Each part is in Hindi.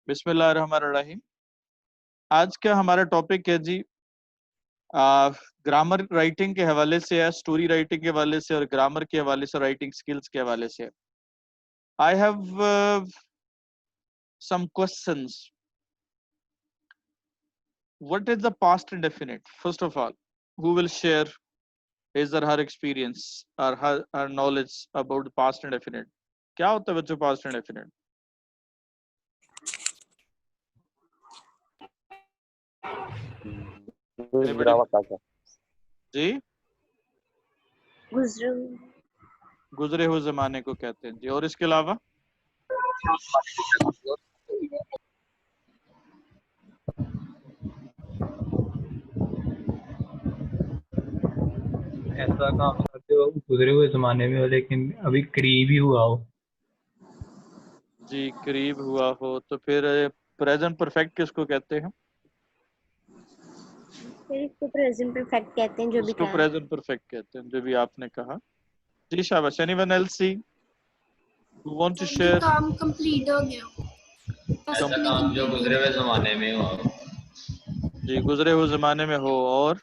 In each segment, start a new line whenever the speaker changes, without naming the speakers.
बिस्मिल्लाहिर्रहमानिर्रहीम। आज का हमारा टॉपिक है जी ग्रामर राइटिंग के हवाले से है, स्टोरी राइटिंग के हवाले से और ग्रामर के हवाले से, राइटिंग स्किल्स के हवाले से। I have some questions. What is the past indefinite? First of all, who will share his or her experience or her knowledge about past indefinite? क्या होता है बच्चों पास्ट इंडेफिनिट? जी, गुजरे हुए जमाने को कहते हैं जी। और इसके अलावा
ऐसा काम करते हो गुजरे हुए जमाने में हो लेकिन अभी करीब ही हुआ हो।
जी, करीब हुआ हो तो फिर प्रेजेंट परफेक्ट किसको कहते हैं?
फिर इसको प्रेजेंट परफेक्ट कहते हैं, जो भी
इसको
कहा।
प्रेजेंट परफेक्ट कहते हैं, जो भी आपने कहा। जी शाबाश। Anyone else see who want to share?
काम कंप्लीट हो गया।
ऐसा काम जो गुजरे हुए जमाने में हो।
जी, गुजरे हुए जमाने में हो। और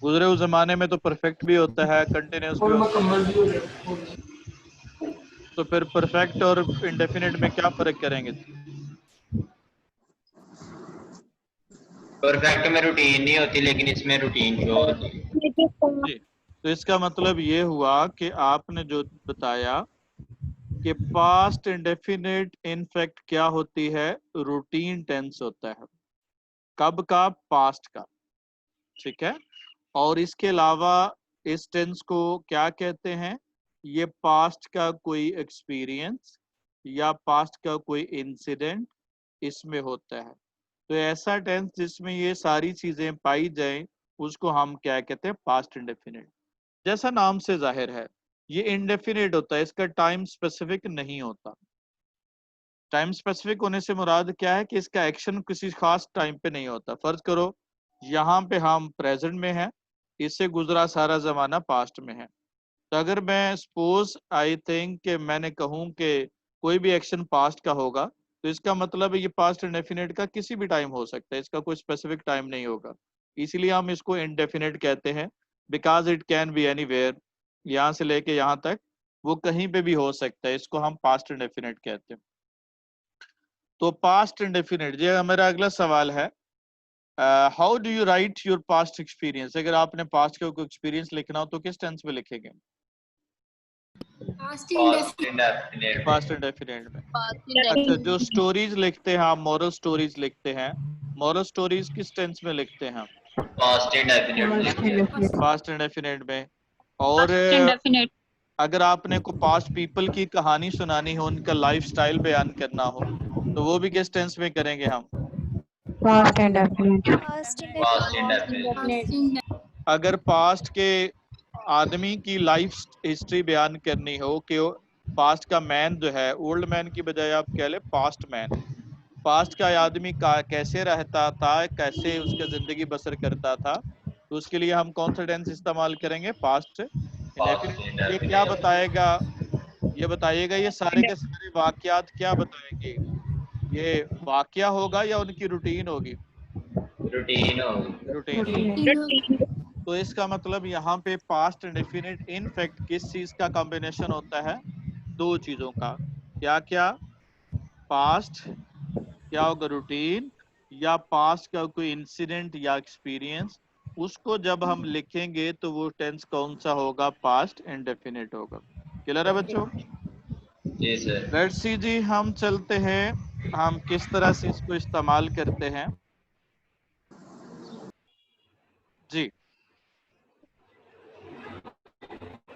गुजरे हुए जमाने में तो परफेक्ट भी होता है, कंटिन्यूस भी होता है। तो फिर परफेक्ट और इंडेफिनिट में क्या फर्क करेंगे?
परफेक्ट में रूटीन नहीं होती लेकिन इसमें रूटीन शो होती है।
जी, तो इसका मतलब ये हुआ कि आपने जो बताया कि पास्ट इंडेफिनिट इनफैक्ट क्या होती है? रूटीन टेंस होता है। कब का? पास्ट का। ठीक है। और इसके अलावा इस टेंस को क्या कहते हैं? ये पास्ट का कोई एक्सपीरियंस या पास्ट का कोई इंसिडेंट इसमें होता है। तो ऐसा टेंस जिसमें ये सारी चीजें पाई जाएं उसको हम क्या कहते हैं? Past indefinite. जैसा नाम से जाहिर है ये इंडेफिनिट होता है, इसका टाइम स्पेसिफिक नहीं होता। टाइम स्पेसिफिक होने से मुराद क्या है कि इसका एक्शन किसी खास टाइम पे नहीं होता। फर्ज करो यहाँ पे हम प्रेजेंट में हैं, इससे गुजरा सारा जमाना पास्ट में है। तो अगर मैं सपोज आई थिंक कि मैंने कहूँ कि कोई भी एक्शन पास्ट का होगा तो इसका मतलब है ये पास्ट इंडेफिनिट का किसी भी टाइम हो सकता है, इसका कोई स्पेसिफिक टाइम नहीं होगा। इसीलिए हम इसको इंडेफिनिट कहते हैं, because it can be anywhere. यहाँ से लेके यहाँ तक वो कहीं पे भी हो सकता है, इसको हम पास्ट इंडेफिनिट कहते हैं। तो पास्ट इंडेफिनिट, ये मेरा अगला सवाल है। How do you right your past experience? अगर आपने पास्ट का कोई एक्सपीरियंस लिखना हो तो किस टेंस में लिखेंगे?
पास्ट
पास्ट इंडेफिनिट में। अच्छा, जो स्टोरीज लिखते हैं आप, मॉरल स्टोरीज लिखते हैं, मॉरल स्टोरीज किस टेंस में लिखते हैं?
Past indefinite.
पास्ट इंडेफिनिट में। और अगर आपने को पास्ट पीपल की कहानी सुनानी हो, उनका लाइफस्टाइल बयान करना हो तो वो भी किस टेंस में करेंगे हम?
Past indefinite.
अगर पास्ट के आदमी की लाइफ हिस्ट्री बयान करनी हो कि पास्ट का मैन जो है, ओल्ड मैन की बजाय आप कह ले पास्ट मैन, पास्ट का आदमी का कैसे रहता था, कैसे उसका जिंदगी बसर करता था, तो उसके लिए हम कौन सा टेंस इस्तेमाल करेंगे? Past indefinite. ये क्या बताएगा? ये बताइएगा ये सारे के सारे वाकयात क्या बताएंगे? ये वाकया होगा या उनकी रूटीन होगी? रूटीन। तो इसका मतलब यहाँ पे पास्ट इंडेफिनिट इनफैक्ट किस चीज का कॉम्बिनेशन होता है? दो चीजों का। क्या क्या? पास्ट, क्या होगा? रूटीन, या पास्ट का कोई इंसिडेंट या एक्सपीरियंस, उसको जब हम लिखेंगे तो वो टेंस कौन सा होगा? पास्ट इंडेफिनिट होगा। क्लियर है बच्चों?
जी सर।
लेट्स सी जी, हम चलते हैं हम किस तरह से इसको इस्तेमाल करते हैं। जी,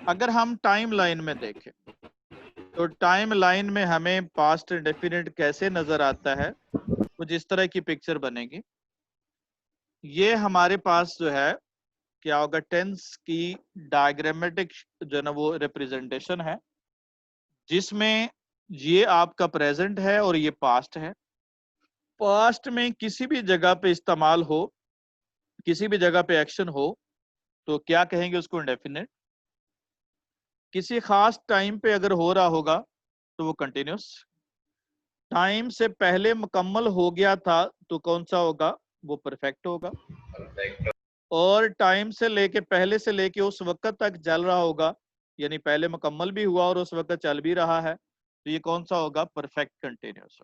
अगर हम टाइम लाइन में देखें तो टाइम लाइन में हमें पास्ट इंडेफिनिट कैसे नजर आता है? कुछ इस तरह की पिक्चर बनेगी। ये हमारे पास जो है क्या होगा? टेंस की डायग्रामेटिक जो है ना वो रिप्रेजेंटेशन है, जिसमें ये आपका प्रेजेंट है और ये पास्ट है। पास्ट में किसी भी जगह पे इस्तेमाल हो, किसी भी जगह पे एक्शन हो तो क्या कहेंगे? उसको इंडेफिनिट। किसी खास टाइम पे अगर हो रहा होगा तो वो कंटिन्यूस। टाइम से पहले मुकम्मल हो गया था तो कौन सा होगा, वो परफेक्ट होगा। और टाइम से लेके पहले से लेके उस वक्त तक चल रहा होगा, यानी पहले मुकम्मल भी हुआ और उस वक्त चल भी रहा है, तो ये कौन सा होगा, परफेक्ट कंटिन्यूअस।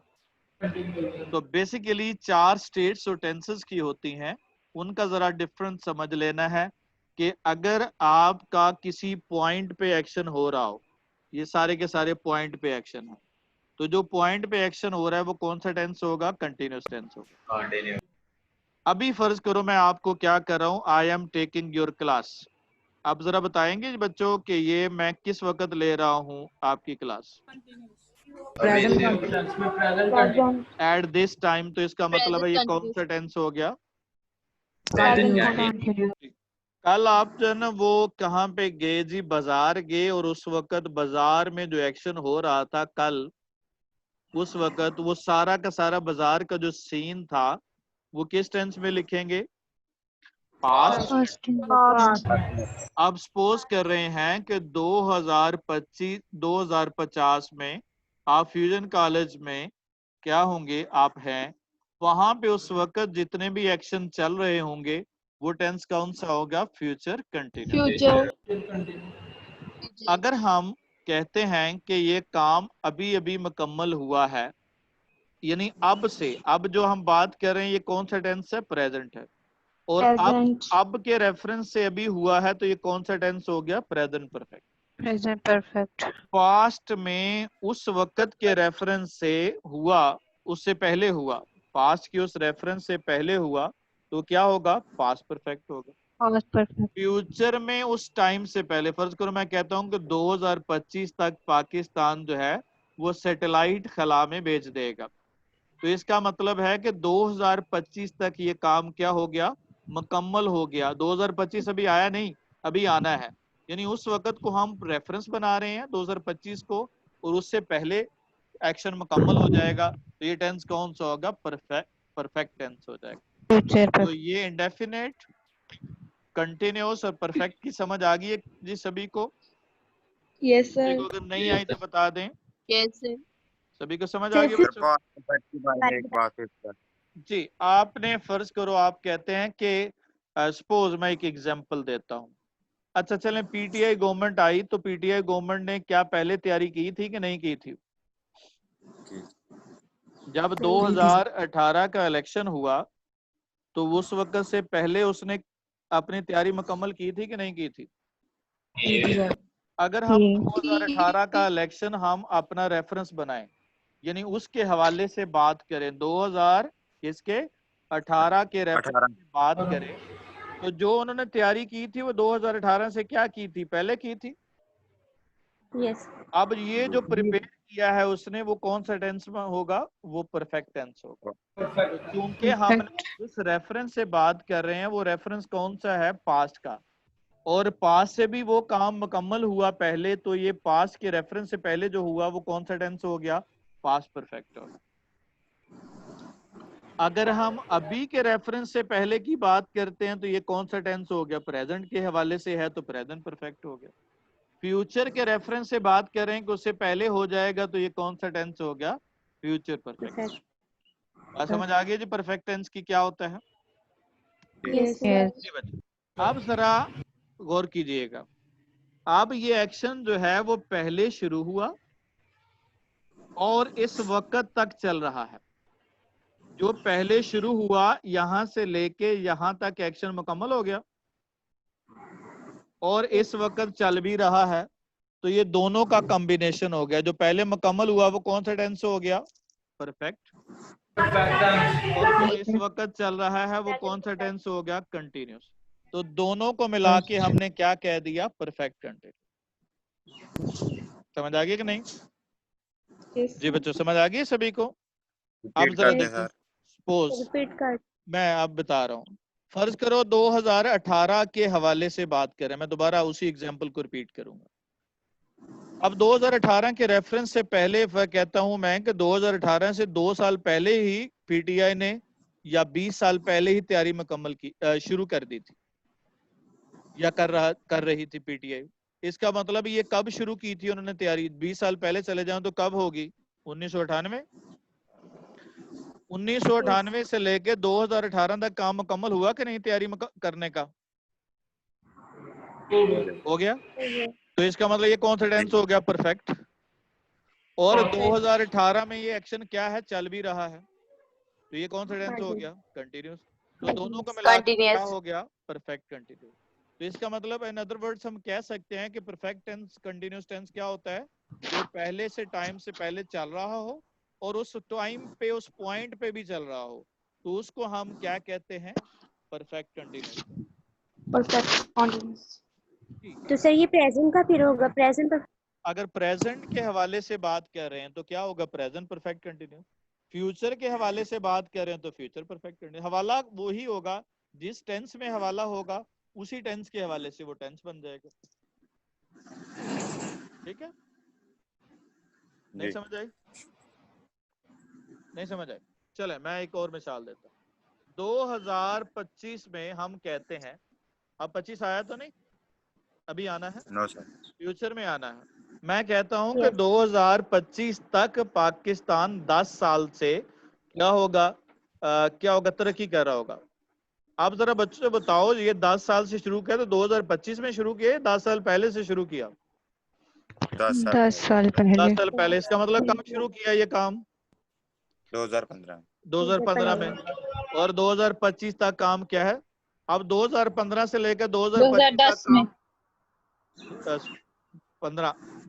तो बेसिकली 4 स्टेट्स और टेंसेस की होती हैं, उनका जरा डिफरेंस समझ लेना है कि अगर आपका किसी पॉइंट पे एक्शन हो रहा हो, ये सारे के सारे पॉइंट पे एक्शन है, तो जो पॉइंट पे एक्शन हो रहा है वो कौन सा टेंस होगा, कंटिन्यूअस टेंस होगा। अभी फर्ज करो मैं आपको क्या कर रहा हूं, I am taking your class. आप जरा बताएंगे बच्चों कि ये मैं किस वक्त ले रहा हूं आपकी क्लास, एट दिस टाइम, तो इसका मतलब है ये कौन सा टेंस हो गया,
Continuous.
कल आप जो है ना वो कहाँ पे गए जी, बाजार गए, और उस वक्त बाजार में जो एक्शन हो रहा था कल, उस वक्त वो सारा का सारा बाजार का जो सीन था वो किस टेंस में लिखेंगे, पास्ट। अब सपोज कर रहे हैं कि 2050 में आप फ्यूजन कॉलेज में क्या होंगे, आप हैं वहां पे, उस वक्त जितने भी एक्शन चल रहे होंगे वो टेंस कौन सा होगा, फ्यूचर कंटिन्यूअस। अगर हम कहते हैं कि ये काम अभी अभी मुकम्मल हुआ है, यानी अब से, अब जो हम बात कर रहे हैं ये कौन सा टेंस है, प्रेजेंट है, और अब के रेफरेंस से अभी हुआ है, तो ये कौन सा टेंस हो गया, present perfect.
Present perfect.
Past में उस वक्त के रेफरेंस से हुआ, उससे पहले हुआ, पास्ट के उस रेफरेंस से पहले हुआ, तो क्या होगा, पास्ट परफेक्ट होगा।
Past perfect.
फ्यूचर में उस टाइम से पहले, फर्ज करो मैं कहता हूं कि 2025 तक पाकिस्तान जो है वो सैटेलाइट खला में भेज देगा, तो इसका मतलब है कि 2025 तक ये काम क्या हो गया, मुकम्मल हो गया। 2025 अभी आया नहीं, अभी आना है, यानी उस वक्त को हम रेफरेंस बना रहे हैं 2025 को, और उससे पहले एक्शन मुकम्मल हो जाएगा, तो ये टेंस कौन सा होगा, परफेक्ट टेंस हो जाएगा।
Future
तो
perfect.
ये इंडेफिनेट, कंटिन्यूअस और परफेक्ट की समझ आ गई है जी सभी को?
यस
किसी
सर।
को अगर नहीं आई तो बता दें।
Yes sir.
सभी को समझ आ गई बच्चों? जी, आपने फर्ज करो आप कहते हैं कि सपोज मैं एक एग्जांपल देता हूं, अच्छा चलें पीटीआई गवर्नमेंट आई, तो पीटीआई गवर्नमेंट ने क्या पहले तैयारी की थी कि नहीं की थी? जब 2018 का इलेक्शन हुआ तो उस वक्त से पहले उसने अपनी तैयारी मुकम्मल की थी कि नहीं की थी? अगर हम 2018 का इलेक्शन हम अपना रेफरेंस बनाएं, यानी उसके हवाले से बात करें, 2000 इसके 18 के रेफरेंस से बात करें, तो जो उन्होंने तैयारी की थी वो 2018 से क्या की थी, पहले की थी।
यस।
अब ये जो प्रिपेयर किया है उसने, वो कौन सा टेंस में होगा, वो परफेक्ट टेंस होगा। तो क्योंकि हम जिस रेफरेंस से बात कर रहे हैं वो रेफरेंस कौन सा है, पास्ट का, और पास्ट से भी वो काम मुकम्मल हुआ पहले, तो ये पास्ट के रेफरेंस से पहले जो हुआ वो कौन सा टेंस हो गया, पास्ट परफेक्ट होगा। अगर हम अभी के रेफरेंस से पहले की बात करते हैं तो ये कौन सा टेंस हो गया, प्रेजेंट के हवाले से है तो प्रेजेंट परफेक्ट हो गया। फ्यूचर के रेफरेंस से बात करें कि उससे पहले हो जाएगा, तो ये कौन सा टेंस हो गया, फ्यूचर परफेक्ट। बात समझ आ गई जी, परफेक्ट टेंस की क्या होता है?
यस।
जी बच्चों, अब जरा गौर कीजिएगा, अब ये एक्शन जो है वो पहले शुरू हुआ और इस वक्त तक चल रहा है। जो पहले शुरू हुआ यहां से लेके यहां तक एक्शन मुकम्मल हो गया और इस वक्त चल भी रहा है, तो ये दोनों का कॉम्बिनेशन हो गया। जो पहले मुकम्मल हुआ वो कौन सा टेंस हो गया, परफेक्ट, और जो इस वक्त चल रहा है वो कौन सा टेंस हो गया, कंटिन्यूस। तो दोनों को मिला के हमने क्या कह दिया, परफेक्ट कंटिन्यूस। समझ आ गई कि नहीं? जी बच्चों, समझ आ गई सभी को? अब जरा सपोज
रिपीट कर।
मैं अब बता रहा हूँ, फर्ज करो 2018 के हवाले से बात करें, मैं दोबारा उसी एग्जांपल को रिपीट करूंगा। अब 2018 के रेफरेंस से पहले कहता हूं मैं कि 2018 से 2 साल पहले ही पीटीआई ने या 20 साल पहले ही तैयारी मुकम्मल की शुरू कर दी थी या कर रही थी पीटीआई। इसका मतलब ये कब शुरू की थी उन्होंने तैयारी, 20 साल पहले चले जाओ तो कब होगी, 1998। 1998 से लेके 2018 तक काम मुकम्मल हुआ कि नहीं तैयारी करने का? हो गया। तो इसका मतलब ये कौन सा टेंस हो गया? परफेक्ट। और 2018 में ये एक्शन क्या है? चल भी रहा है, तो ये कौन सा टेंस हो गया? कंटिन्यूस। तो दोनों को मिला के क्या हो गया? Perfect continuous. तो इसका मतलब इन अदर वर्ड्स हम कह सकते हैं कि परफेक्ट टेंस कंटिन्यूस टेंस क्या होता है? जो पहले से टाइम से पहले चल रहा हो और उस टाइम पे उस पॉइंट पे भी चल रहा हो, तो उसको हम क्या कहते हैं? Perfect continuous.
Perfect continuous. तो सर ये प्रेजेंट का फिर होगा? प्रेजेंट
अगर प्रेजेंट के हवाले से बात कर रहे हैं तो क्या होगा? Present perfect continuous. फ्यूचर के हवाले से बात कर रहे हैं तो फ्यूचर परफेक्ट कंटिन्यूस। हवाला वो ही होगा, जिस टेंस में हवाला होगा उसी टेंस के हवाले से वो टेंस बन जाएगा। ठीक है? नहीं समझ आई? नहीं समझ आई? चले मैं एक और मिसाल देता हूँ। 2025 में हम कहते हैं, अब 25 आया तो नहीं, अभी आना है?
No sir.
फ्यूचर में आना है। मैं कहता हूं कि 2025 तक पाकिस्तान 10 साल से क्या होगा? क्या होगा? तरक्की कर रहा होगा। आप जरा बच्चों से बताओ, ये 10 साल से शुरू किया तो 2025 में शुरू किया, 10 साल पहले से शुरू किया?
10 साल
10 साल
10
पहले।
साल पहले। इसका मतलब कब शुरू किया ये काम?
2015।
2015 में। और 2025 तक काम क्या है? अब 2015 से लेकर 2025 तक काम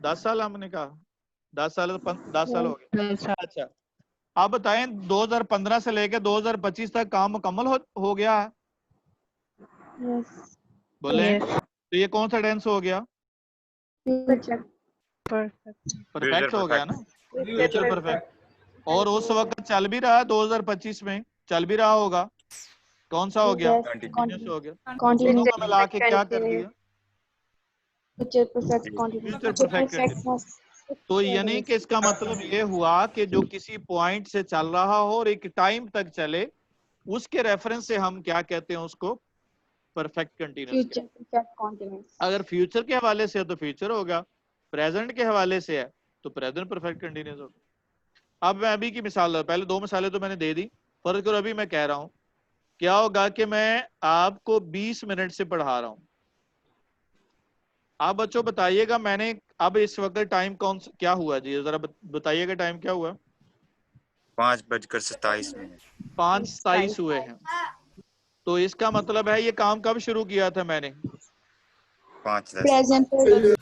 10 साल हमने कहा। 10 साल 10 साल हो गए। अच्छा, आप बताएं 2015 से लेकर 2025 तक काम मुकम्मल हो गया है? बोले तो ये कौन सा टेंस हो गया? परफेक्ट हो गया ना, फ्यूचर परफेक्ट। और उस वक्त चल भी रहा है 2025 में, चल भी रहा होगा, कौन सा हो गया? कंटिन्यूस हो गया। दोनों को मिला के क्या कर दिया? Future perfect continuous. तो यानी कि इसका मतलब ये हुआ कि जो किसी पॉइंट से चल रहा हो और एक टाइम तक चले, उसके रेफरेंस से हम क्या कहते हैं उसको? Perfect continuous. अगर फ्यूचर के हवाले से है तो फ्यूचर होगा, प्रेजेंट के हवाले से है तो प्रेजेंट परफेक्ट कंटिन्यूस होगा। अब मैं अभी की मिसाल, पहले 2 मिसालें तो मैंने दे दी, फर्ज करो अभी मैं कह रहा हूं क्या होगा कि मैं आपको 20 मिनट से पढ़ा रहा हूं। आप बच्चों बताइएगा, मैंने अब इस वक्त टाइम क्या हुआ जी? जरा बताइएगा टाइम क्या हुआ?
5:27 मिनट।
5:27 हुए हैं। तो इसका मतलब है ये काम कब शुरू किया था मैंने?
5:10।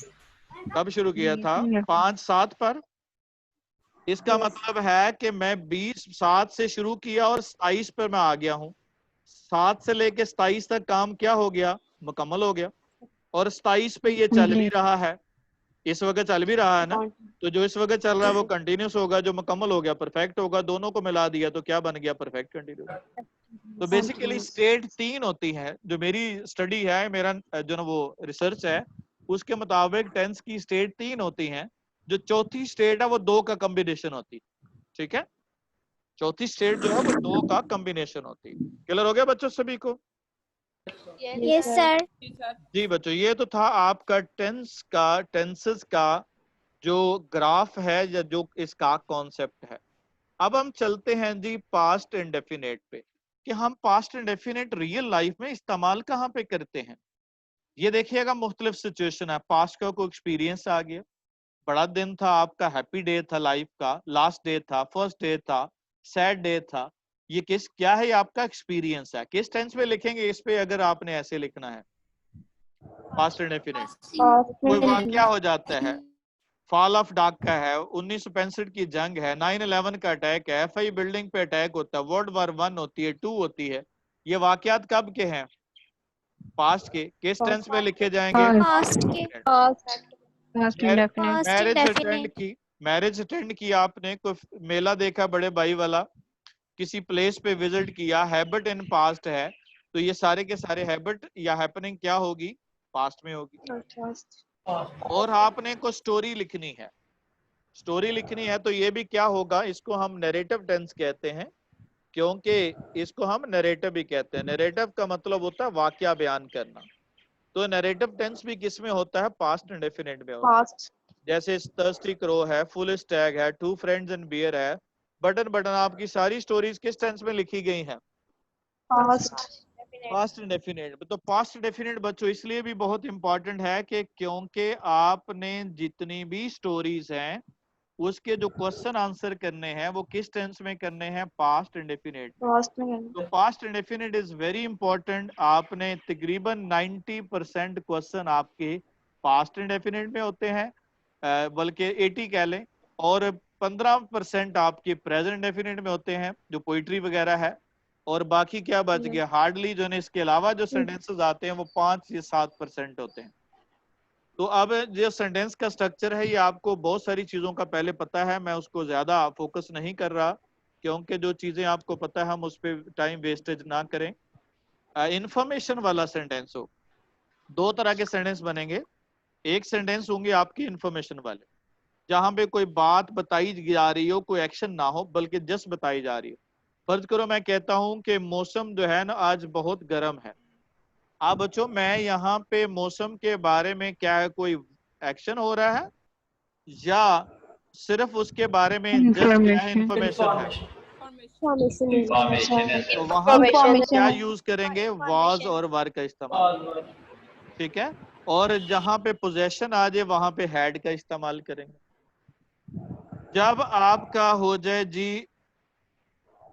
कब शुरू किया था? 5:07 पर। इसका मतलब है कि मैं 20:07 से शुरू किया और 27 पर मैं आ गया हूं। 7 से लेके 27 तक काम क्या हो गया? मुकम्मल हो गया। और 27 पे ये चल भी रहा है, इस वक्त चल भी रहा है ना, तो जो इस वक्त चल रहा है वो कंटिन्यूस होगा, जो मुकम्मल हो गया परफेक्ट होगा। दोनों को मिला दिया तो क्या बन गया? Perfect continuous. तो बेसिकली स्टेट 3 होती है, जो मेरी स्टडी है, मेरा जो ना वो रिसर्च है, उसके मुताबिक टेंस की स्टेट 3 होती हैं। जो चौथी स्टेट है वो 2 का कॉम्बिनेशन होती है। ठीक है? चौथी स्टेट जो है वो 2 का कॉम्बिनेशन होती है। क्लियर हो गया बच्चों सभी को?
Yes sir.
जी बच्चों, ये तो था आपका टेंसेस का जो ग्राफ है या जो इसका कॉन्सेप्ट है। अब हम चलते हैं जी पास्ट इंडेफिनेट पे, कि हम पास्ट इंडेफिनेट रियल लाइफ में इस्तेमाल कहाँ पे करते हैं। ये देखिएगा, मुख्तलिफ सिचुएशन है। पास्ट का कोई एक्सपीरियंस आ गया, बड़ा दिन था आपका, हैप्पी डे था लाइफ का, लास्ट डे था, फर्स्ट डे था, सैड डे था। ये क्या है? ये आपका एक्सपीरियंस है। किस टेंस में लिखेंगे इस पे अगर आपने ऐसे लिखना है? Past indefinite. कोई वाकया हो जाता है, फॉल ऑफ डाका है, 1965 की जंग है, 9/11 का अटैक है, FI बिल्डिंग पे अटैक होता है, World War 1 होती है, 2 होती है। ये वाकयात कब के हैं? पास्ट के। किस टेंस में लिखे जाएंगे?
पास्ट के।
मैरिज अटेंड की आपने, कोई मेला देखा बड़े भाई वाला, किसी प्लेस पे विजिट किया, हैबिट इन पास्ट है, तो ये सारे के सारे हैबिट या हैपनिंग क्या होगी? पास्ट में होगी। और आपने को स्टोरी लिखनी है, स्टोरी लिखनी है तो ये भी क्या होगा? इसको हम नैरेटिव टेंस कहते हैं, क्योंकि इसको हम नैरेटिव भी कहते हैं। नैरेटिव का मतलब होता है वाकया बयान करना। तो नैरेटिव टेंस भी किस में होता है? पास्ट इंडेफिनिट में होता है। जैसे थर्स्टी क्रो है, फुल स्टैग है, टू फ्रेंड्स इन बियर है, बटन बटन आपकी सारी स्टोरीज किस टेंस में लिखी गई हैं? Past indefinite. तो पास्ट इंडेफिनिट बच्चों इसलिए भी बहुत इंपॉर्टेंट है कि क्योंकि आपने जितनी भी स्टोरीज हैं उसके जो क्वेश्चन आंसर करने हैं वो किस टेंस में करने हैं? Past indefinite. तो past indefinite is very important. आपने तकरीबन 90% क्वेश्चन आपके पास्ट इंडेफिनिट में होते हैं, बल्कि 80 कह लें, और 15% आपके प्रेजेंट इंडेफिनिट में होते हैं जो पोइट्री वगैरह है, और बाकी क्या बच गया? हार्डली जो है इसके अलावा जो सेंटेंसेस आते हैं वो 5 या 7% होते हैं। तो अब जो सेंटेंस का स्ट्रक्चर है ये आपको बहुत सारी चीजों का पहले पता है, मैं उसको ज्यादा फोकस नहीं कर रहा क्योंकि जो चीजें आपको पता है हम उस पर टाइम वेस्टेज ना करें। इंफॉर्मेशन वाला सेंटेंस हो, दो तरह के सेंटेंस बनेंगे। एक सेंटेंस होंगे आपके इंफॉर्मेशन वाले, जहां पे कोई बात बताई जा रही हो, कोई एक्शन ना हो बल्कि जस्ट बताई जा रही हो। फर्ज करो मैं कहता हूं कि मौसम जो है ना आज बहुत गर्म है। आप बच्चों मैं यहाँ पे मौसम के बारे में क्या है, कोई एक्शन हो रहा है या सिर्फ उसके बारे में जस्ट क्या है इंफॉर्मेशन है? तो वहां पे क्या यूज करेंगे? वाज और वर का इस्तेमाल, ठीक है। और जहां पे पोजेशन आ जाए वहां पे हैड का इस्तेमाल करेंगे। जब आपका हो जाए जी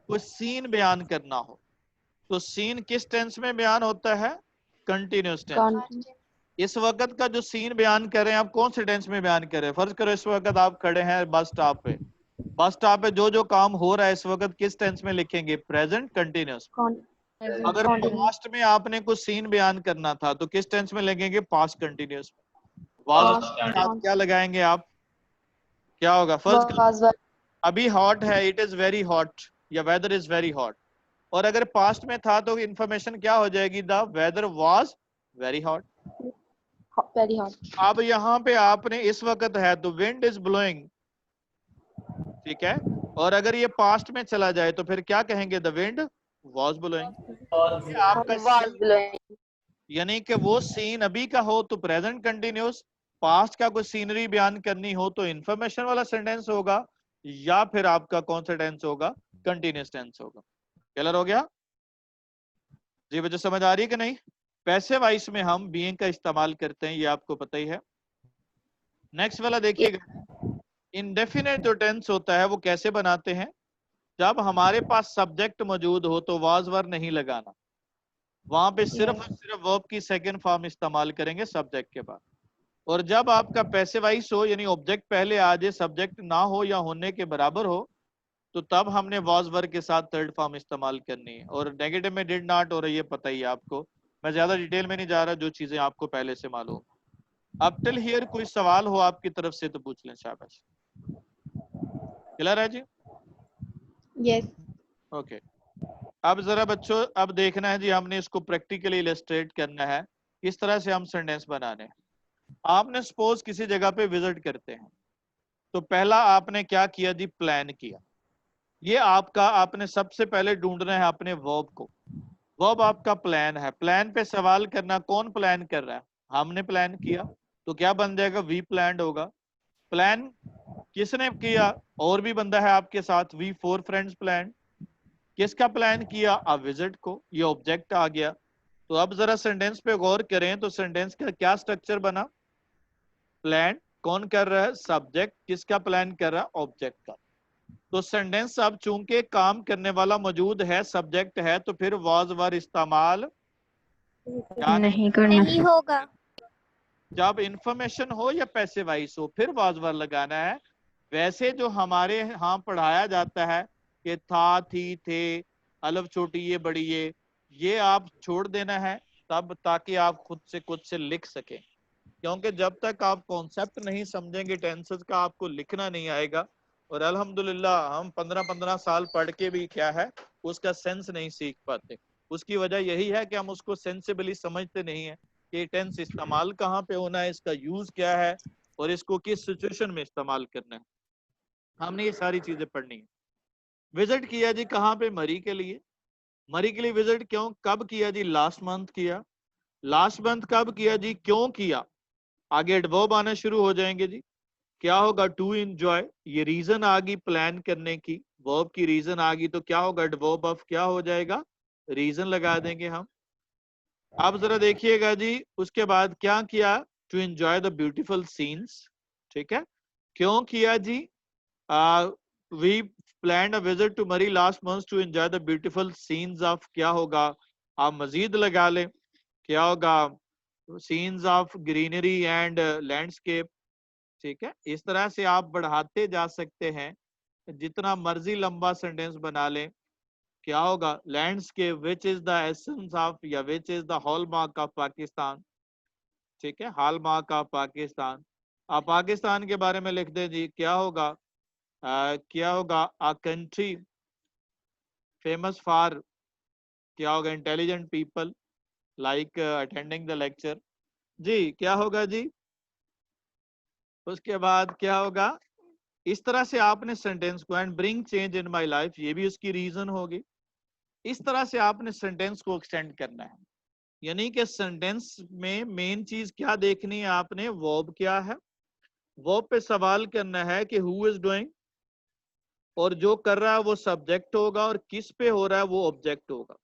कोई सीन बयान करना हो, तो सीन किस टेंस में बयान होता है? Continuous tense. इस वक्त का जो सीन बयान कर रहे हैं आप कौन से टेंस में बयान कर रहे हैं? फर्ज करो इस वक्त आप खड़े हैं बस स्टॉप पे, बस स्टॉप पे जो जो काम हो रहा है इस वक्त किस टेंस में लिखेंगे? Present continuous. अगर पास्ट में आपने कुछ सीन बयान करना था तो किस टेंस में लगेंगे? Past continuous. वाज के साथ क्या लगाएंगे आप? क्या होगा? फर्ज अभी हॉट है, इट इज वेरी हॉट, या वेदर इज वेरी हॉट। और अगर पास्ट में था तो इंफॉर्मेशन क्या हो जाएगी? The weather was very hot. अब यहाँ पे आपने इस वक्त है तो विंड इज ब्लोइंग, ठीक है। और अगर ये पास्ट में चला जाए तो फिर क्या कहेंगे? The wind was blowing. आपका यानी कि वो सीन अभी का हो तो प्रेजेंट कंटिन्यूस, पास्ट का कोई सीनरी बयान करनी हो तो इंफॉर्मेशन वाला सेंटेंस होगा, या फिर आपका कौन सा टेंस होगा? कंटिन्यूस टेंस होगा। क्लियर हो गया जी? बच्चों समझ आ रही है कि नहीं? पैसिव वॉइस में हम बीइंग का इस्तेमाल करते हैं, ये आपको पता ही है। नेक्स्ट वाला देखिएगा, इंडेफिनेट जो टेंस होता है वो कैसे बनाते हैं? जब हमारे पास सब्जेक्ट मौजूद हो तो वाज वर नहीं लगाना, वहां पे सिर्फ और सिर्फ वर्ब की सेकंड फॉर्म इस्तेमाल करेंगे सब्जेक्ट के बाद। और जब आपका पैसिव वॉइस हो यानी ऑब्जेक्ट पहले आ जाए, सब्जेक्ट ना हो या होने के बराबर हो, तो तब हमने वाज वर के साथ थर्ड फॉर्म इस्तेमाल करनी है। और नेगेटिव में डिड नॉट हो रही है, पता ही है आपको, मैं ज्यादा डिटेल में नहीं जा रहा, जो चीजें आपको पहले से मालूम। अब टिल हियर कोई सवाल हो आपकी तरफ से तो पूछ लें। शाबाश, क्लियर है जी?
यस।
ओके। अब जरा बच्चों अब देखना है जी, हमने इसको प्रैक्टिकली इलस्ट्रेट करना है किस तरह से हम सेंटेंस बनाने हैं। आपने सपोज किसी जगह पे विजिट करते हैं, तो पहला आपने क्या किया जी? प्लान किया। ये आपका आपने सबसे पहले ढूंढना है अपने वर्ब को। वर्ब आपका प्लान है। प्लान पे सवाल करना, कौन प्लान कर रहा है? हमने प्लान किया, तो क्या बन जाएगा? वी प्लान्ड होगा। प्लान किसने किया? और भी बंदा है आपके साथ, वी फोर फ्रेंड्स प्लान। किसका प्लान किया? अ विजिट को, ये ऑब्जेक्ट आ गया। तो अब जरा सेंटेंस पे गौर करें तो सेंटेंस का क्या स्ट्रक्चर बना? प्लान कौन कर रहा है? सब्जेक्ट। किसका प्लान कर रहा है? ऑब्जेक्ट का। तो सेंटेंस अब चूंकि काम करने वाला मौजूद है, सब्जेक्ट है, तो फिर वाज वर इस्तेमाल
नहीं करना।
नहीं होगा।
जब इंफॉर्मेशन हो या पैसिव वॉइस हो फिर वाज वर लगाना है। वैसे जो हमारे यहाँ पढ़ाया जाता है कि था, थी, थे, अलफ छोटी ये बड़ी ये आप छोड़ देना है तब, ताकि आप खुद से लिख सकें। क्योंकि जब तक आप कॉन्सेप्ट नहीं समझेंगे टेंसेस का, आपको लिखना नहीं आएगा। और अल्हम्दुलिल्लाह हम 15-15 साल पढ़ के भी क्या है उसका सेंस नहीं सीख पाते। उसकी वजह यही है कि हम उसको सेंसिबली समझते नहीं है कि टेंस इस्तेमाल कहाँ पे होना है, इसका यूज क्या है और इसको किस सिचुएशन में इस्तेमाल करना है। हमने ये सारी चीजें पढ़नी है। विजिट किया जी कहाँ पे? मरी के लिए। मरी के लिए विजिट क्यों, कब किया जी? लास्ट मंथ किया। लास्ट मंथ कब किया जी? क्यों किया? आगे एडवर्ब आना शुरू हो जाएंगे जी। क्या होगा? To enjoy. ये रीजन आ गई प्लान करने की, वर्ब की रीजन आ गई, तो क्या होगा? वर्ब ऑफ क्या हो जाएगा? रीजन लगा देंगे हम। अब जरा देखिएगा जी, उसके बाद क्या किया? To enjoy the beautiful scenes. ठीक है, क्यों किया जी? We plan a visit to Murree last month to enjoy the beautiful scenes of, क्या होगा? आप मजीद लगा लें, क्या होगा? Scenes of greenery and landscape. ठीक है, इस तरह से आप बढ़ाते जा सकते हैं, जितना मर्जी लंबा सेंटेंस बना लें। क्या होगा? Landscape which is the essence of, या which is the hallmark of Pakistan. ठीक है, हॉलमार्क ऑफ पाकिस्तान। आप पाकिस्तान के बारे में लिख दें जी, क्या होगा? क्या होगा? अ कंट्री फेमस फॉर, क्या होगा? Intelligent people like attending the lecture. जी क्या होगा जी? उसके बाद क्या होगा? इस तरह से आपने सेंटेंस को, and bring change in my life, ये भी उसकी रीजन होगी। इस तरह से आपने सेंटेंस को एक्सटेंड करना है। यानी कि सेंटेंस में मेन चीज क्या देखनी है आपने? वर्ब क्या है, वर्ब पे सवाल करना है कि हु इज डूइंग, और जो कर रहा है वो सब्जेक्ट होगा, और किस पे हो रहा है वो ऑब्जेक्ट होगा,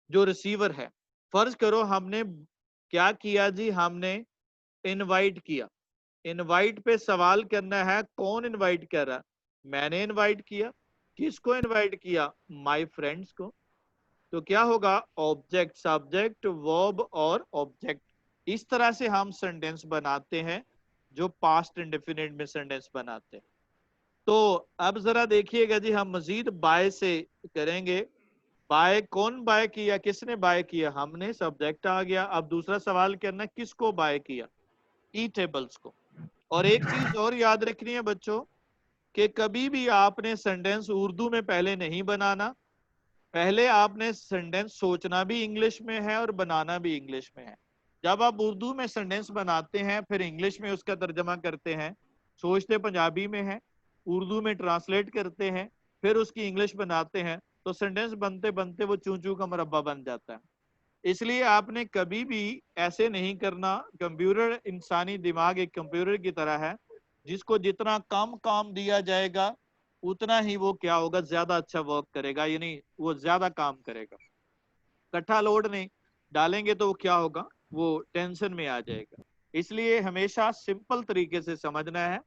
जो रिसीवर है। फर्ज करो हमने क्या किया जी? हमने इनवाइट किया। इनवाइट पे सवाल करना है, कौन इनवाइट कर रहा है? मैंने इनवाइट किया। किसको इनवाइट किया? माय फ्रेंड्स को। तो क्या होगा? ऑब्जेक्ट, सब्जेक्ट, वर्ब और ऑब्जेक्ट। इस तरह से हम सेंटेंस बनाते हैं, जो पास्ट इंडेफिनिट में सेंटेंस बनाते हैं। तो अब जरा देखिएगा जी, हम मजीद बाय से करेंगे। बाय, कौन बाय किया? किसने बाय किया? हमने, सब्जेक्ट आ गया। अब दूसरा सवाल करना, किसको बाय किया? ईटेबल्स को। और एक चीज और याद रखनी है बच्चों, कि कभी भी आपने सेंटेंस उर्दू में पहले नहीं बनाना। पहले आपने सेंटेंस सोचना भी इंग्लिश में है और बनाना भी इंग्लिश में है। जब आप उर्दू में सेंटेंस बनाते हैं, फिर इंग्लिश में उसका तर्जमा करते हैं, सोचते पंजाबी में है, उर्दू में ट्रांसलेट करते हैं, फिर उसकी इंग्लिश बनाते हैं, तो सेंटेंस बनते बनते वो चू चू का मुरब्बा बन जाता है। इसलिए आपने कभी भी ऐसे नहीं करना। कंप्यूटर, इंसानी दिमाग एक कंप्यूटर की तरह है, जिसको जितना कम काम दिया जाएगा उतना ही वो क्या होगा? ज्यादा अच्छा वर्क करेगा, यानी वो ज्यादा काम करेगा। इकट्ठा लोड नहीं डालेंगे तो वो क्या होगा? वो टेंशन में आ जाएगा। इसलिए हमेशा सिंपल तरीके से समझना है,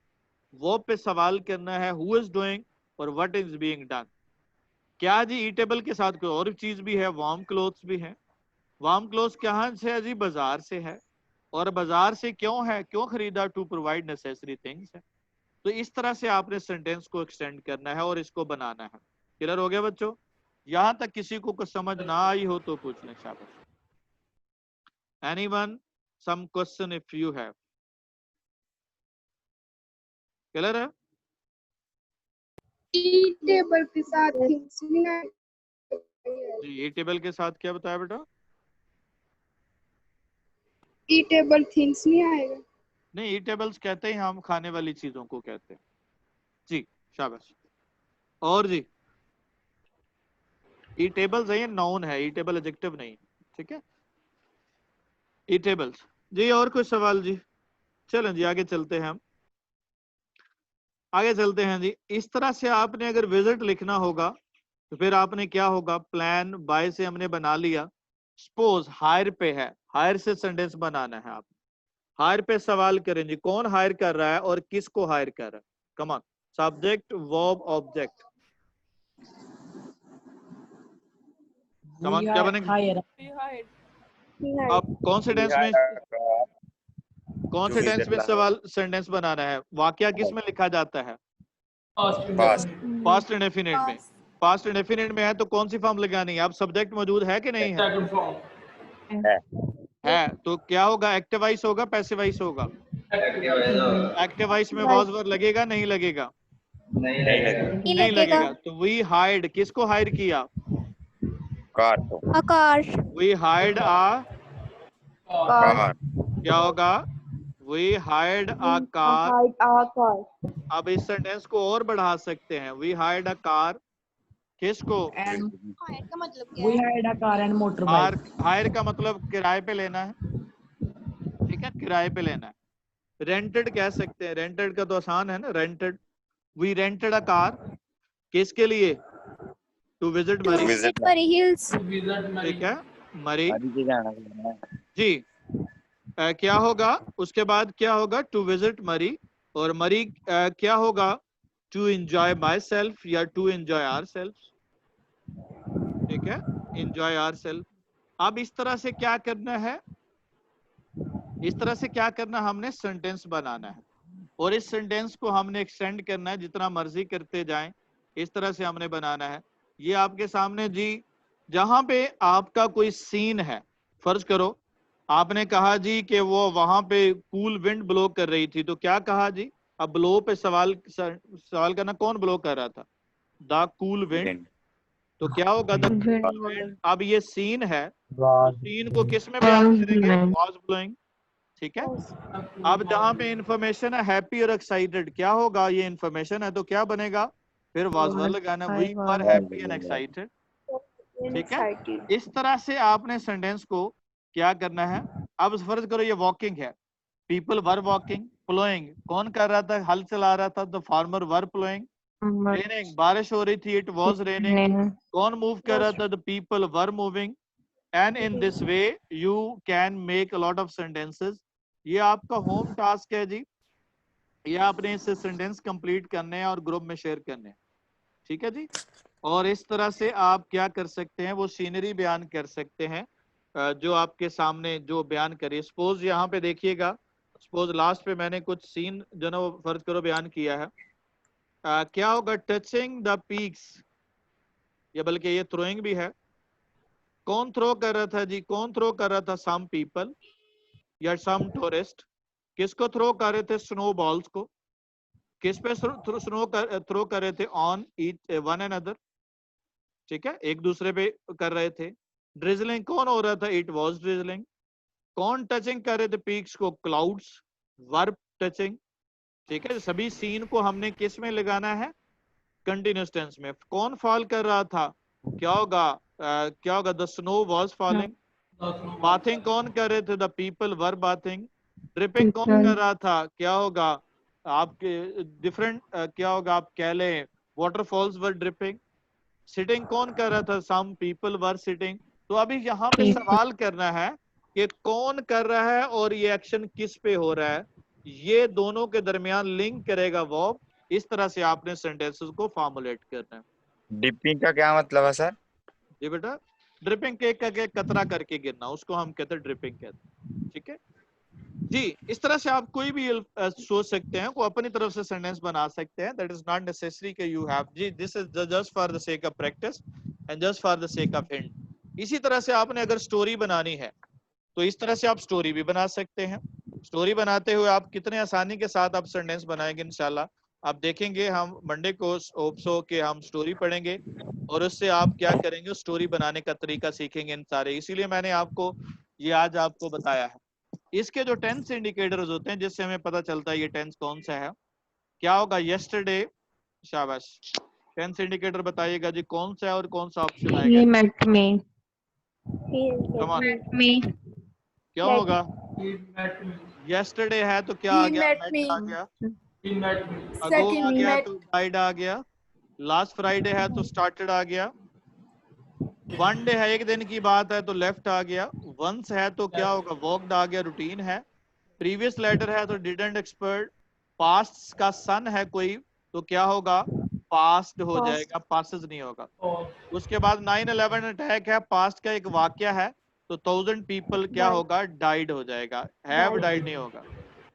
वो पे सवाल करना है, हु इज डूइंग और व्हाट इज बीइंग डन। क्या जी? ईटेबल के साथ कोई और चीज भी है, वार्म क्लोथ्स भी है। वार्म क्लोथ्स कहाँ से है जी? बाजार से है। और बाजार से क्यों है? क्यों खरीदा? टू प्रोवाइड नेसेसरी थिंग्स है। तो इस तरह से आपने सेंटेंस को एक्सटेंड करना है और इसको बनाना है। क्लियर हो गया बच्चों? यहां तक किसी को कुछ समझ ना आई हो तो पूछ लें। शाबाश। Anyone some question if you have? Clear है?
ई टेबल के साथ थिंग्स भी है।
जी, ये टेबल के साथ क्या बताया बेटा?
ई टेबल थिंग्स नहीं आएगा।
नहीं, ई टेबल्स कहते हैं हम खाने वाली चीजों को कहते हैं। जी शाबाश। और जी, ई टेबल्स है, ये नाउन है, ई टेबल एडजेक्टिव नहीं। ठीक है, ई टेबल्स। जी और कोई सवाल जी? चलें जी आगे चलते हैं हम। आगे चलते हैं जी। इस तरह से आपने अगर विजिट लिखना होगा तो फिर आपने क्या होगा? प्लान बाय से हमने बना लिया। सपोज हायर पे है, हायर से सेंटेंस बनाना है। आप हायर पे सवाल करें जी, कौन हायर कर रहा है और किसको हायर कर रहा है? Come on, subject, verb, object. Come on, क्या बनेगा? अब कौन से टेंस में, कौन से टेंस में सवाल सेंटेंस बनाना है? वाकया किस में लिखा जाता है?
पास्ट।
पास्ट इंडेफिनिट में। पास्ट इंडेफिनिट में है तो कौन सी फॉर्म लगानी है? अब सब्जेक्ट मौजूद है कि नहीं है? है तो क्या होगा? एक्टिव वॉइस होगा, पैसिव वॉइस होगा? एक्टिव वॉइस में वॉज वर्ब लगेगा, नहीं लगेगा? नहीं लगेगा। तो वी हायर्ड, किसको हायर किया?
कार को।
Akash.
We hired a,
car.
क्या होगा? We hired a car. अब इस सेंटेंस को और बढ़ा सकते हैं, वी हायर्ड अ कार, किसको?
हायर का मतलब क्या
We
है?
hired a car and motorbike.
Hire का मतलब किराए पे लेना है। ठीक है, किराए पे लेना है। रेंटेड कह सकते हैं, रेंटेड का तो आसान है ना, rented, we rented a car, किसके लिए, to visit Murree,
visit
Murray Hills.
ठीक है, मरी
मरी के जाना है।
जी। क्या होगा उसके बाद, क्या होगा, टू विजिट मरी, और मरी क्या होगा, टू एंजॉय माई सेल्फ या टू एंजॉय आवर सेल्फ, ठीक है, एंजॉय आवर सेल्फ। अब इस तरह से क्या करना है, इस तरह से क्या करना, हमने सेंटेंस बनाना है और इस सेंटेंस को हमने एक्सटेंड करना है, जितना मर्जी करते जाएं, इस तरह से हमने बनाना है। ये आपके सामने जी, जहां पे आपका कोई सीन है, फर्ज करो आपने कहा जी कि वो वहां पे कूल विंड ब्लो कर रही थी, तो क्या कहा जी, अब ब्लो पे सवाल करना, कौन ब्लो कर रहा था, द कूल विंड, तो क्या होगा, द विंड। अब ये सीन है, सीन को किस में बयान करेंगे, वाज ब्लोइंग, ठीक है। अब जहां पे इंफॉर्मेशन है हैप्पी और एक्साइटेड, क्या होगा, ये इंफॉर्मेशन है तो क्या बनेगा, फिर वाज वर लगाना, we were happy and excited, ठीक है। इस तरह से आपने सेंटेंस को क्या करना है। अब फर्ज करो ये वॉकिंग है, पीपल वर वॉकिंग, प्लोइंग कौन कर रहा था, हल चला रहा था, the farmer were ploughing, raining बारिश हो रही थी, इट वाज रेनिंग, कौन मूव कर रहा था, the people were moving, and in this way you can make a lot of sentences. ये आपका होम टास्क है जी, ये आपने इससे सेंटेंस कंप्लीट करने हैं और ग्रुप में शेयर करने हैं, ठीक है जी। और इस तरह से आप क्या कर सकते हैं, वो सीनरी बयान कर सकते हैं जो आपके सामने जो बयान करिए। सपोज यहाँ पे देखिएगा, सपोज लास्ट पे मैंने कुछ सीन जो ना वो फर्ज करो बयान किया है, क्या होगा, टचिंग द पीक्स, या बल्कि ये थ्रोइंग भी है, कौन थ्रो कर रहा था जी, कौन थ्रो कर रहा था, सम पीपल या सम टूरिस्ट, किसको थ्रो कर रहे थे, स्नो बॉल्स को, किस पे थ्रो कर रहे थे, ऑन ईच वन अनदर, ठीक है, एक दूसरे पे कर रहे थे। ड्रिजलिंग कौन हो रहा था, इट वाज ड्रिजलिंग, कौन टचिंग कर रहे थे पीक्स को, क्लाउड्स, वर्ब टचिंग, ठीक है। सभी सीन को हमने किस में लगाना है, कंटिन्यूस टेंस में। कौन फॉल कर रहा था, क्या होगा, क्या होगा, the snow was falling. Bathing कौन कर रहे थे, the people were bathing. Dripping कौन कर रहा था, क्या होगा, आपके डिफरेंट क्या होगा, आप कह लें वाटरफॉल्स वर ड्रिपिंग। सिटिंग कौन कर रहा था, सम पीपल वर सिटिंग। तो अभी यहाँ पे सवाल करना है कि कौन कर रहा है और ये एक्शन किस पे हो रहा है, ये दोनों के दरमियान लिंक करेगा वर्ब। इस तरह से आपने सेंटेंसेस को फॉर्मुलेट करना है।
डिपिंग का क्या मतलब है सर?
जी बेटा, ड्रिपिंग के कतरा करके गिरना, उसको हम कहते हैं ड्रिपिंग कहते हैं, ठीक है जी। इस तरह से आप कोई भी सोच सकते हैं, को अपनी तरफ से सेंटेंस बना सकते हैं, दैट इज नॉट नेसेसरी कि यू हैव जी, this is just for the sake of practice and just for the sake of hint. इसी तरह से आपने अगर स्टोरी बनानी है तो इस तरह से आप स्टोरी भी बना सकते हैं। स्टोरी बनाते हुए आप कितने आसानी के साथ आप सेंटेंस बनाएंगे, इंशाल्लाह आप देखेंगे। हम मंडे को होप्सो के हम स्टोरी पढ़ेंगे और उससे आप क्या करेंगे, स्टोरी बनाने का तरीका सीखेंगे इन सारे। इसीलिए मैंने आपको ये आज आपको बताया है। इसके जो टेंस इंडिकेटर्स होते हैं जिससे हमें पता चलता है ये टेंस कौन सा है, क्या होगा, यस्टरडे, शाबाश, टेंस इंडिकेटर बताइएगा जी कौन सा है और कौन सा ऑप्शन आएगा।
He met me.
Come on,
Met me.
क्या होगा, यस्टरडे है तो क्या आ
He
गया,
met
met
me.
आ गया, अगो
Second,
आ
he
गया
met.
तो डाइड आ गया, लास्ट फ्राइडे है तो स्टार्टेड आ गया, वन डे है एक दिन की बात है तो लेफ्ट आ गया, वंस है तो क्या होगा, वॉकड आ गया, रूटीन है, प्रीवियस लेटर है तो डिडंट एक्सपर्ट, पास्ट का सन है कोई तो क्या होगा, पास्ट हो जाएगा, पासेस नहीं होगा। उसके बाद 9/11 अटैक है, पास्ट का एक वाक्य है तो 1000 पीपल क्या होगा, डाइड हो जाएगा, हैव डाइड नहीं होगा।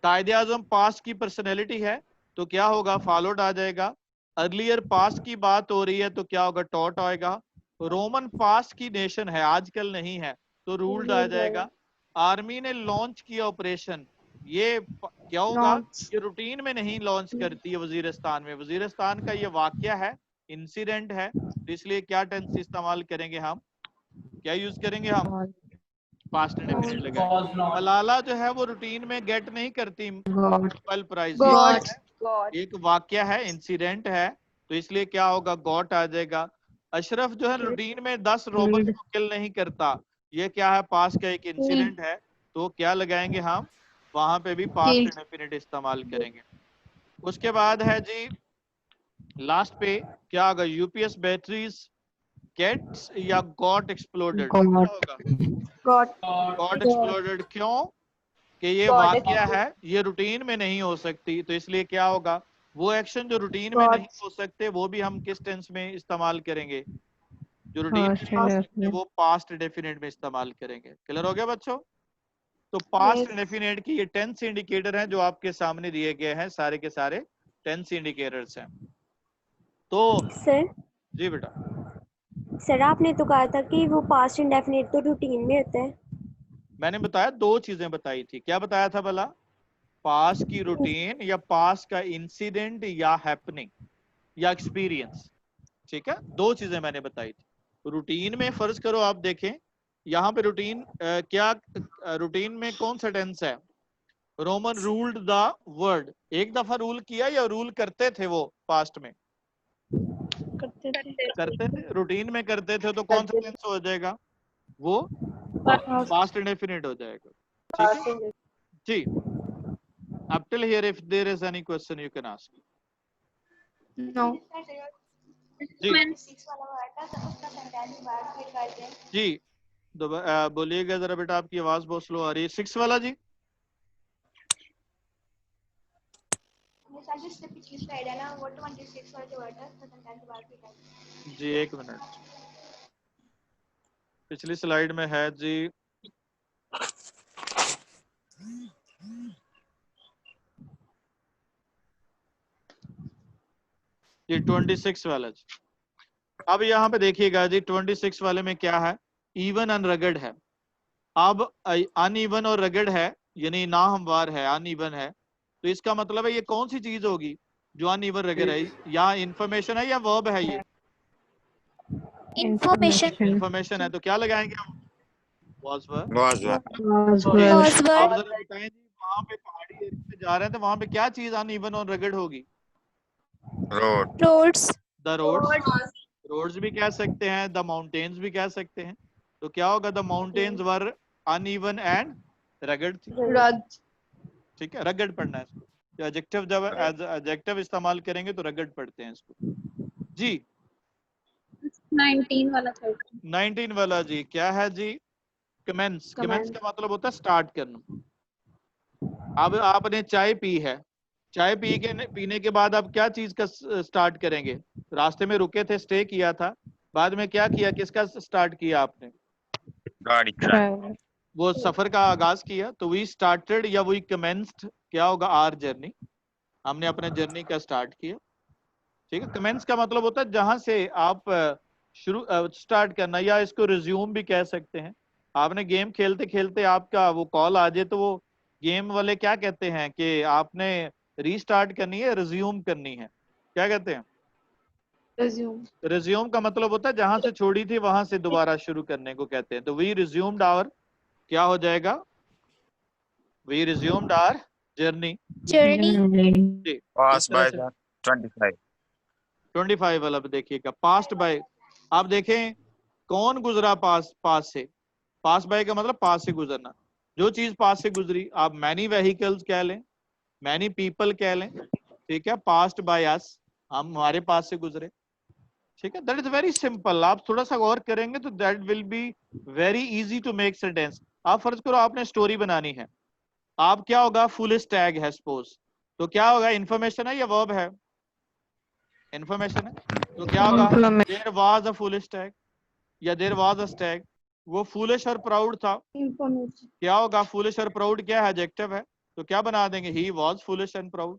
कायदे आजम पास्ट की पर्सनैलिटी है तो क्या होगा, फॉलोड आ जाएगा। अर्लियर पास्ट की बात हो रही है तो क्या होगा, टॉट आएगा। रोमन पास्ट की नेशन है, आजकल नहीं है तो रूल्ड आ जाएगा। आर्मी ने लॉन्च किया ऑपरेशन, ये क्या होगा, ये रूटीन में नहीं लॉन्च करती है वजीरिस्तान में, वजीरिस्तान का ये वाक्य है, इंसिडेंट है, तो इसलिए क्या टेंस इस्तेमाल करेंगे हम, क्या यूज करेंगे हम, पास्ट इंडेफिनिट लगाएंगे। मलाला जो है वो रूटीन में गेट नहीं करती नोबेल प्राइज, एक वाक्य है, इंसिडेंट है, तो इसलिए क्या होगा, गॉट आ जाएगा। अशरफ जो है रूटीन में 10 रोबोट को किल नहीं करता, ये क्या है, पास का एक इंसिडेंट है, तो क्या लगाएंगे हम, वहां पे भी पास्ट इंडेफिनिट इस्तेमाल करेंगे। उसके बाद है जी लास्ट पे क्या होगा, यूपीएस बैटरीज गेट्स या गॉट एक्सप्लोडेड, क्या होगा? Got exploded. क्यों? कि ये वाकया है, ये रूटीन में नहीं हो सकती, तो इसलिए क्या होगा, वो एक्शन जो रूटीन में नहीं हो सकते वो भी हम किस टेंस में इस्तेमाल करेंगे, जो रूटीन में नहीं हो सकते वो पास्ट डेफिनेट में इस्तेमाल करेंगे। क्लियर हो गया बच्चों? तो पास्ट डेफिनेट की ये टेंस इंडिकेटर हैं जो आपके सामने दिए गए हैं, सारे के सारे टेंस इंडिकेटर्स हैं। तो
सर
जी बेटा,
सर आपने तो कहा था कि वो पास्ट इंडेफिनिट तो रूटीन में होता है।
मैंने बताया दो चीजें बताई थी। क्या बताया था भला? पास की रूटीन या पास का इंसिडेंट या हैपनिंग या एक्सपीरियंस। ठीक है, दो चीजें मैंने बताई थी। रूटीन में फर्ज करो आप देखें यहाँ पे रूटीन क्या रूटीन में कौन सा टेंस है? रोमन रूल्ड द वर्ल्ड, एक दफा रूल किया या रूल करते थे वो पास्ट में? करते थे, रूटीन में करते थे, तो कौन सा टेंस हो जाएगा? वो पास्ट इंडेफिनिट हो जाएगा। ठीक है जी। Up till here, if there is any question, you can ask.
No.
जी जी, बोलिएगा जरा बेटा, आपकी आवाज बहुत स्लो आ रही है। 6 वाला जी। जी एक मिनट, पिछली स्लाइड में है जी ये 26 वाला जी। अब यहाँ पे देखिएगा जी 26 वाले में क्या है, इवन एंड रगड़ है। अब अनइवन और रगड़ है यानी ना हमवार है, अनइवन है, तो इसका मतलब है ये कौन सी चीज होगी जो अनइवन रगड़ है? या इंफॉर्मेशन है या वर्ब है? ये इंफॉर्मेशन है, तो क्या लगाएंगे हम? was verb।
was
आप जरा बताएं जी, वहां पे पहाड़ी एरिया में जा रहे हैं तो वहां पे क्या चीज अनइवन और रगड़ होगी?
road
roads
the roads, roads भी कह सकते हैं, द माउंटेन्स भी कह सकते हैं। तो क्या होगा, the mountains were uneven and रगड़ थी। ठीक है, रगड़ पढ़ना है इसको। तो एडजेक्टिव जब एज एडजेक्टिव इस्तेमाल करेंगे तो रगड़ पढ़ते हैं इसको जी।
19 वाला था।
19 वाला जी क्या है जी? कमेंस। कमेंस का मतलब होता है स्टार्ट करना। अब आपने चाय पी है, चाय पीने के बाद आप क्या चीज का स्टार्ट करेंगे? रास्ते में रुके थे, स्टे किया था, बाद में क्या किया, किसका स्टार्ट किया आपने?
गाड़ी चलानी
वो सफर का आगाज किया। तो वी स्टार्टेड या वी कमेंस्ड, क्या होगा, आर जर्नी, हमने अपने जर्नी का स्टार्ट किया। ठीक है, कमेंस का मतलब होता है जहां से आप शुरू स्टार्ट करना, या इसको रिज्यूम भी कह सकते हैं। आपने गेम खेलते खेलते आपका वो कॉल आ जाए तो वो गेम वाले क्या कहते हैं कि आपने रीस्टार्ट करनी है, रिज्यूम करनी है, क्या कहते हैं? रिज्यूम का मतलब होता है जहां से छोड़ी थी वहां से दोबारा शुरू करने को कहते हैं। तो वी रिज्यूम्ड आवर, क्या हो जाएगा, we resumed our journey.
pass by the 25
25 वाला देखिएगा, पास्ट बाय। आप देखें कौन गुजरा पास से। पास बाय का मतलब पास से गुजरना, जो चीज पास से गुजरी। आप मैनी व्हीकल्स कह लें, मैनी पीपल कह लें, ठीक है। पास्ट बाय अस, हम हमारे पास से गुजरे, ठीक है। That is very simple. आप थोड़ा सा गौर करेंगे तो that will be very easy to make sentence. आप फर्ज करो आपने स्टोरी बनानी है, आप क्या होगा, फुलेस्ट टैग है सपोज, तो क्या होगा, इंफॉर्मेशन है या वर्ब है? इंफॉर्मेशन है, तो क्या होगा, there was a foolish tag या देयर वाज अ स्टैग। वो फुलिश और प्राउड था, क्या होगा, फुलिश और प्राउड क्या है, एडजेक्टिव है, तो क्या बना देंगे, he was foolish and proud.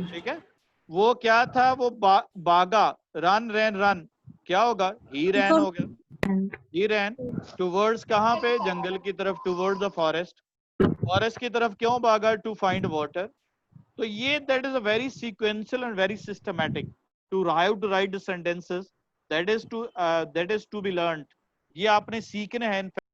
ठीक है, वो क्या था, वो बागा, रन रैन रन, क्या होगा, ही रैन हो गया, ही रैन टुवर्ड्स, कहां पे, जंगल की तरफ, टुवर्ड्स द फॉरेस्ट, फॉरेस्ट की तरफ क्यों भागा, टू फाइंड वाटर। तो ये that is a very sequential and very systematic to write the sentences, that is to be learned. ये आपने सीखने हैं।